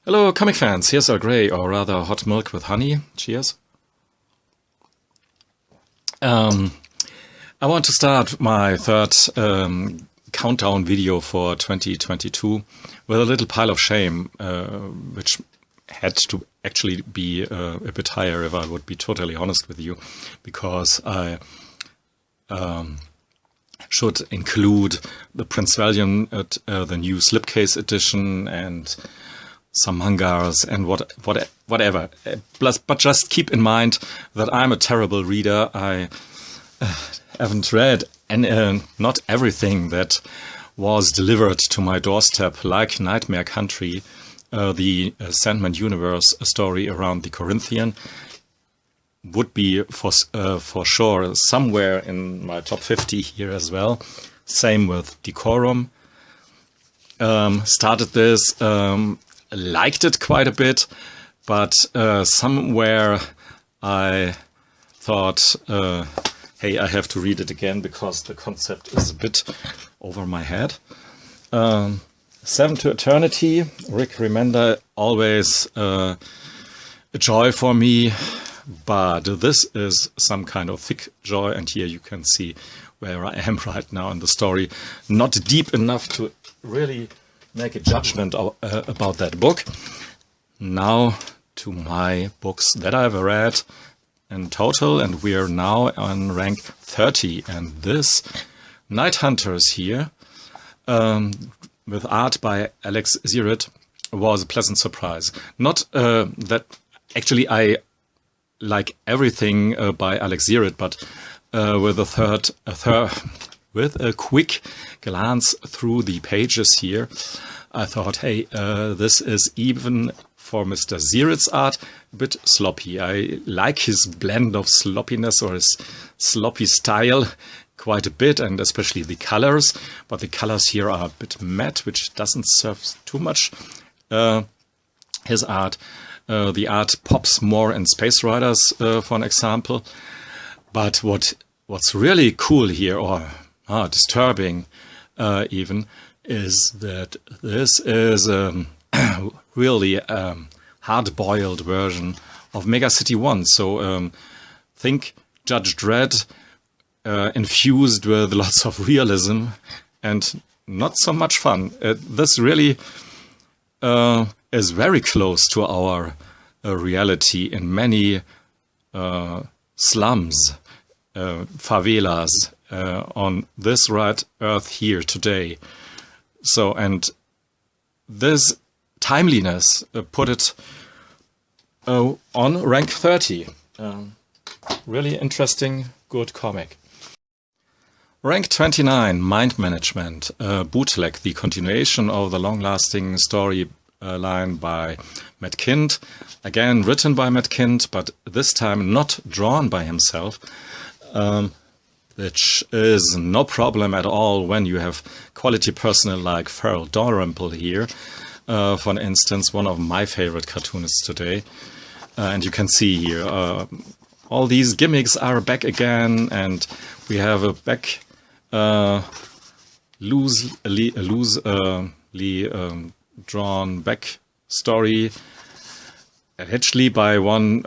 Hello, comic fans. Here's Earl Grey, or rather hot milk with honey. Cheers. I want to start my third countdown video for 2022 with a little pile of shame, which had to actually be a bit higher if I would be totally honest with you, because I should include the Prince Valiant, the new slipcase edition, and some mangas and whatever. But just keep in mind that I'm a terrible reader. I haven't read not everything that was delivered to my doorstep, like Nightmare Country, the Sandman Universe story around the Corinthian. Would be for sure somewhere in my top 50 here as well. Same with Decorum. Started this, liked it quite a bit, but somewhere I thought, hey, I have to read it again because the concept is a bit over my head. Seven to Eternity, Rick Remender, always a joy for me. But this is some kind of thick joy, and here you can see where I am right now in the story. Not deep enough to really make a judgment about that book. Now to my books that I've read in total, and we are now on rank 30. And this Night Hunters here, with art by Alex Zirit, was a pleasant surprise. Not that actually I like everything by Alex Zirit, but with a quick glance through the pages here, I thought, hey, this is even for Mr. Zirit's art a bit sloppy. I like his blend of sloppiness, or his sloppy style, quite a bit, and especially the colors. But the colors here are a bit matte, which doesn't serve too much his art. The art pops more in Space Riders, for an example. But what's really cool here, or disturbing even, is that this is really a hard-boiled version of Mega City 1. So think Judge Dredd infused with lots of realism and not so much fun. This really is very close to our reality in many slums, favelas, on this right earth here today. So, and this timeliness put it on rank 30. Really interesting, good comic. Rank 29, Mind Management, Bootleg, the continuation of the long-lasting story line by Matt Kindt. Again, written by Matt Kindt, but this time not drawn by himself, which is no problem at all when you have quality personnel like Farrell Dalrymple here, for instance, one of my favorite cartoonists today. And you can see here, all these gimmicks are back again, and we have a back loosely drawn back story, actually by one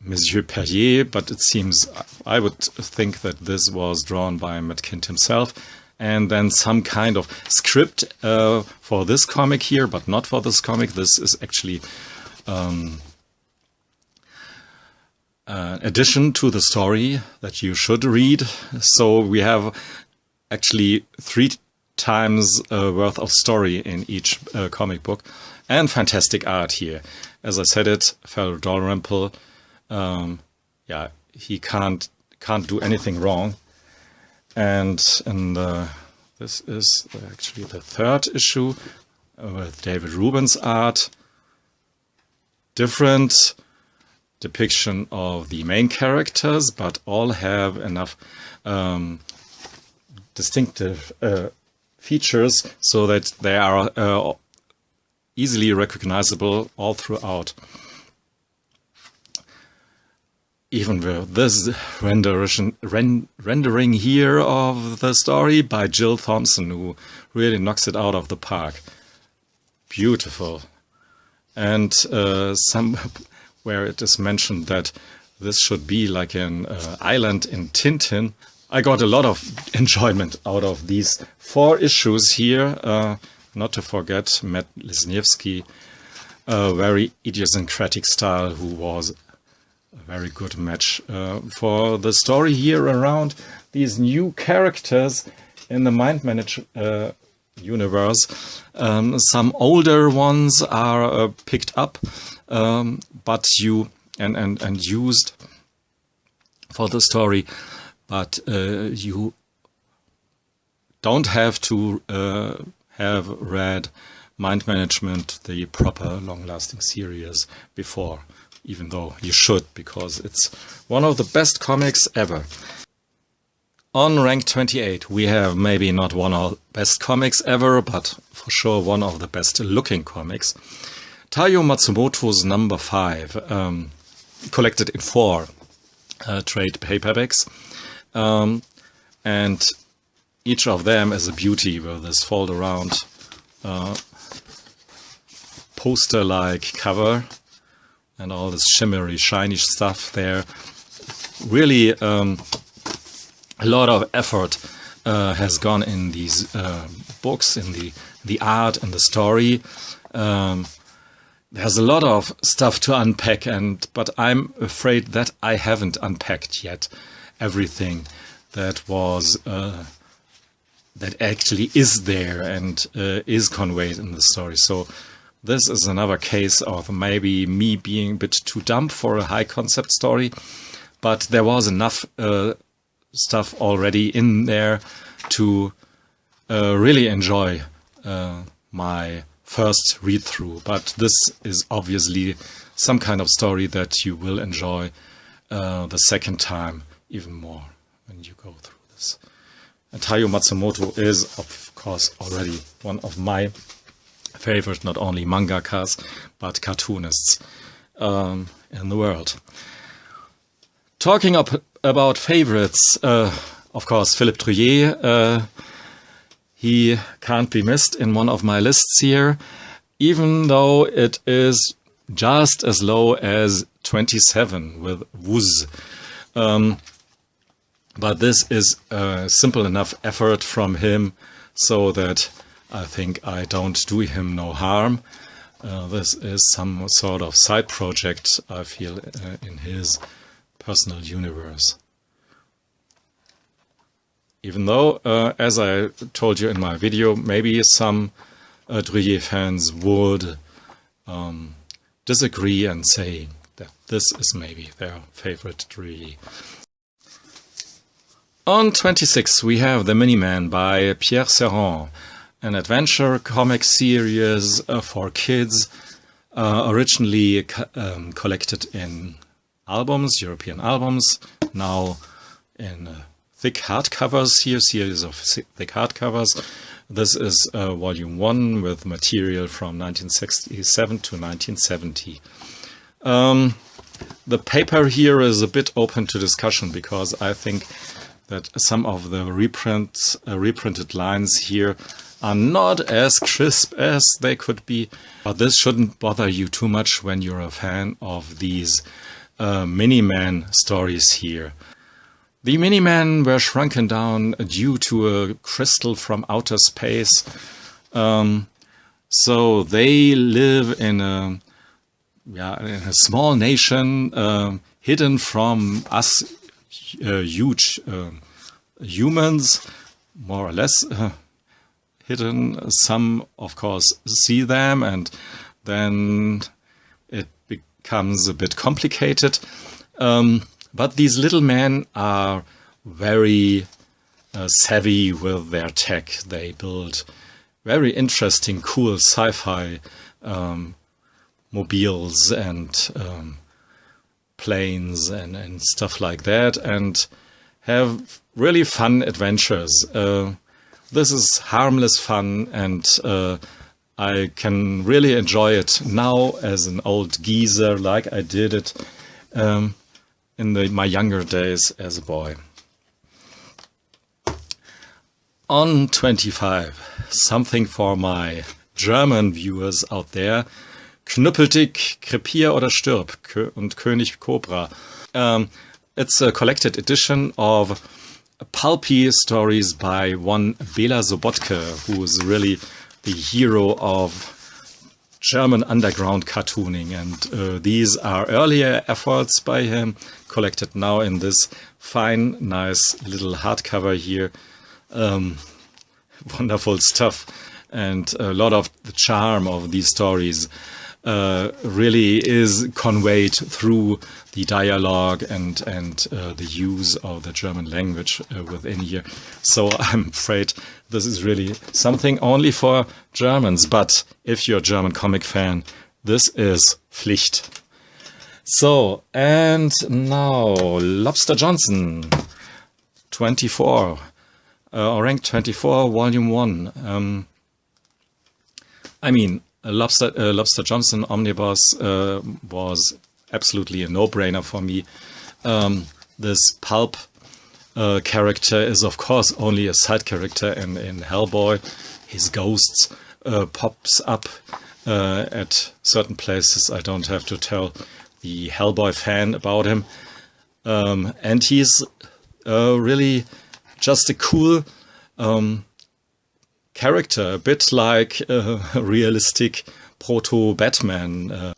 Monsieur Perrier, but it seems, I would think that this was drawn by Matt Kindt himself, and then some kind of script for this comic here, but not for this comic. This is actually addition to the story that you should read. So we have actually 3 times worth of story in each comic book, and fantastic art here. As I said it, Farrell Dalrymple, yeah, he can't do anything wrong. And this is actually the 3rd issue with David Rubin's art. Different depiction of the main characters, but all have enough distinctive features so that they are easily recognizable all throughout. Even with this rendering here of the story by Jill Thompson, who really knocks it out of the park. Beautiful. and some where it is mentioned that this should be like an island in Tintin. I got a lot of enjoyment out of these 4 issues here. Not to forget Matt Lesniewski, a very idiosyncratic style, who was a very good match for the story here around these new characters in the Mind Manage universe. Some older ones are picked up, but and used for the story, but you don't have to have read Mind Management, the proper long-lasting series, before, even though you should, because it's one of the best comics ever. On rank 28, we have maybe not one of the best comics ever, but for sure one of the best looking comics. Taiyo Matsumoto's number 5, collected in 4 trade paperbacks, and each of them is a beauty with this fold around poster-like cover and all this shimmery, shiny stuff there. Really a lot of effort has gone in these books, in the art and the story. There's a lot of stuff to unpack, but I'm afraid that I haven't unpacked yet everything that was that actually is there and is conveyed in the story. So this is another case of maybe me being a bit too dumb for a high concept story, but there was enough stuff already in there to really enjoy my first read through. But this is obviously some kind of story that you will enjoy the second time even more when you go through this. And Taiyo Matsumoto is, of course, already one of my favorite, not only mangakas, but cartoonists in the world. Talking about favorites, of course, Philippe Trouillet, he can't be missed in one of my lists here, even though it is just as low as 27 with Wuz. But this is a simple enough effort from him so that I think I don't do him no harm. This is some sort of side project, I feel, in his personal universe. Even though, as I told you in my video, maybe some Trouillet fans would disagree and say that this is maybe their favorite Trouillet. On 26 we have The Miniman by Pierre Serron, an adventure comic series for kids, originally collected in albums, European albums, now in thick hardcovers here, series of thick hardcovers. This is volume 1 with material from 1967 to 1970. The paper here is a bit open to discussion because I think that some of the reprinted lines here are not as crisp as they could be. But this shouldn't bother you too much when you're a fan of these Miniman stories here. The Minimen were shrunken down due to a crystal from outer space. So they live in a small nation, hidden from us huge humans, more or less hidden. Some, of course, see them, and then it becomes a bit complicated. But these little men are very savvy with their tech. They build very interesting, cool sci-fi mobiles and planes and stuff like that, and have really fun adventures. This is harmless fun, and I can really enjoy it now as an old geezer, like I did it in my younger days as a boy. On 25, something for my German viewers out there, Knüppeldick, Krepier oder Stirb und König Cobra. It's a collected edition of pulpy stories by one Bela Sobotka, who is really the hero of German underground cartooning. And these are earlier efforts by him, collected now in this fine, nice little hardcover here. Wonderful stuff. And a lot of the charm of these stories really is conveyed through the dialogue and the use of the German language within here. So I'm afraid this is really something only for Germans. But if you're a German comic fan, this is Pflicht. So, and now Lobster Johnson, 24, rank 24, volume 1. I mean, Lobster Johnson Omnibus was absolutely a no-brainer for me. This pulp character is, of course, only a side character in Hellboy. His ghosts pops up at certain places. I don't have to tell the Hellboy fan about him. And he's really just a cool character, a bit like a realistic proto-Batman.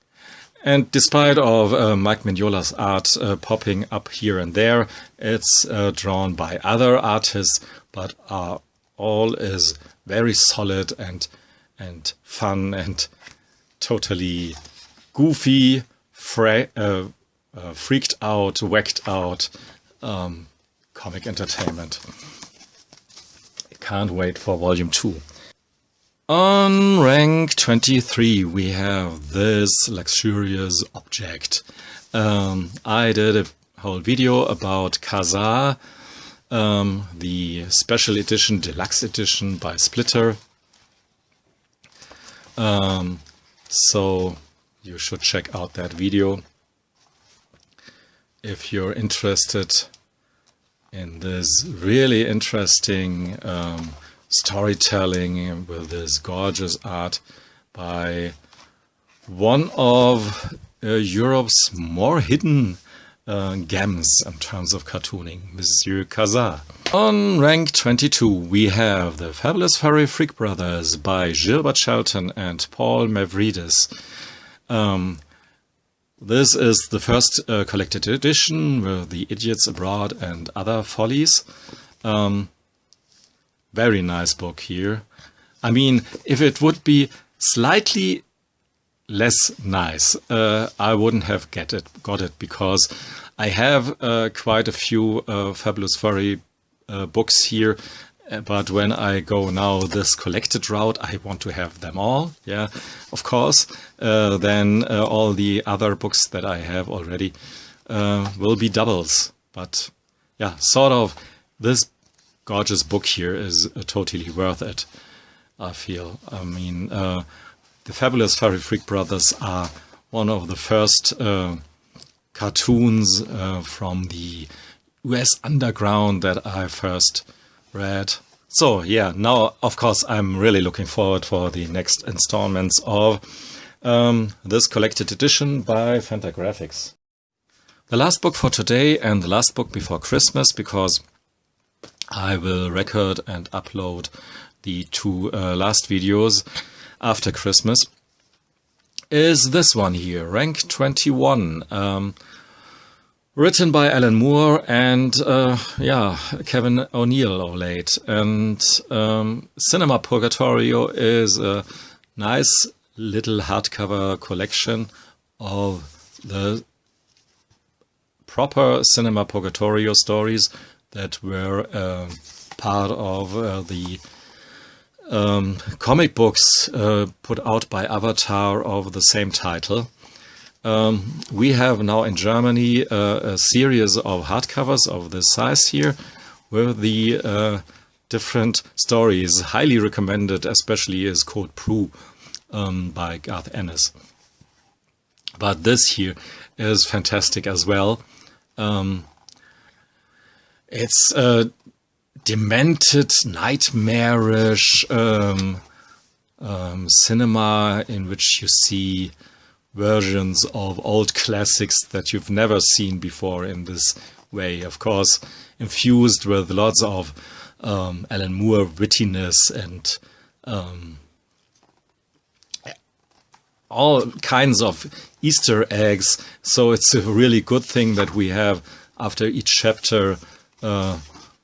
And despite of Mike Mignola's art popping up here and there, it's drawn by other artists, but all is very solid and fun and totally goofy, freaked out, whacked out comic entertainment. Can't wait for volume 2. On rank 23 we have this luxurious object. I did a whole video about Kazaa, the special edition, deluxe edition by Splitter. So you should check out that video if you're interested in this really interesting storytelling with this gorgeous art by one of Europe's more hidden gems in terms of cartooning, Monsieur Kazaa. On rank 22 we have The Fabulous Furry Freak Brothers by Gilbert Shelton and Paul Mavridis. This is the first collected edition with The Idiots Abroad and Other Follies. Very nice book here. I mean, if it would be slightly less nice, I wouldn't have got it because I have quite a few Fabulous Furry books here. But when I go now this collected route, I want to have them all, yeah, of course. Then all the other books that I have already will be doubles. But yeah, sort of this gorgeous book here is totally worth it, I feel. I mean, the Fabulous Furry Freak Brothers are one of the first cartoons from the US underground that I first read. So yeah, now of course I'm really looking forward for the next installments of this collected edition by Fantagraphics. The last book for today and the last book before Christmas, because I will record and upload the two last videos after Christmas, is this one here, rank 21. Written by Alan Moore and Kevin O'Neill of late. And Cinema Purgatorio is a nice little hardcover collection of the proper Cinema Purgatorio stories that were part of the comic books put out by Avatar of the same title. We have now in Germany a series of hardcovers of this size here with the different stories. Highly recommended, especially is Code Prue by Garth Ennis. But this here is fantastic as well. It's a demented, nightmarish cinema in which you see versions of old classics that you've never seen before in this way. Of course, infused with lots of Alan Moore wittiness and all kinds of Easter eggs. So it's a really good thing that we have, after each chapter,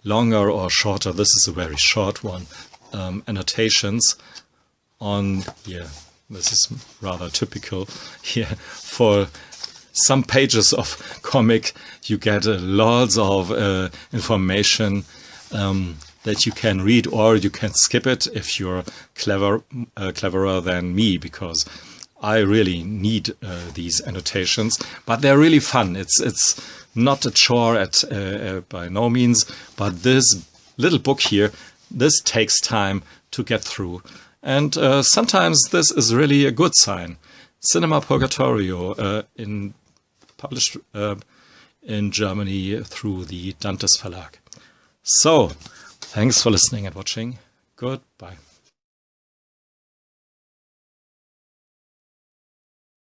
longer or shorter, this is a very short one, annotations on, this is rather typical here. For some pages of comic, you get lots of information that you can read, or you can skip it if you're cleverer than me, because I really need these annotations, but they're really fun. It's not a chore by no means, but this little book here, this takes time to get through. And sometimes this is really a good sign. Cinema Purgatorio, published in Germany through the Dantes Verlag. So, thanks for listening and watching. Goodbye.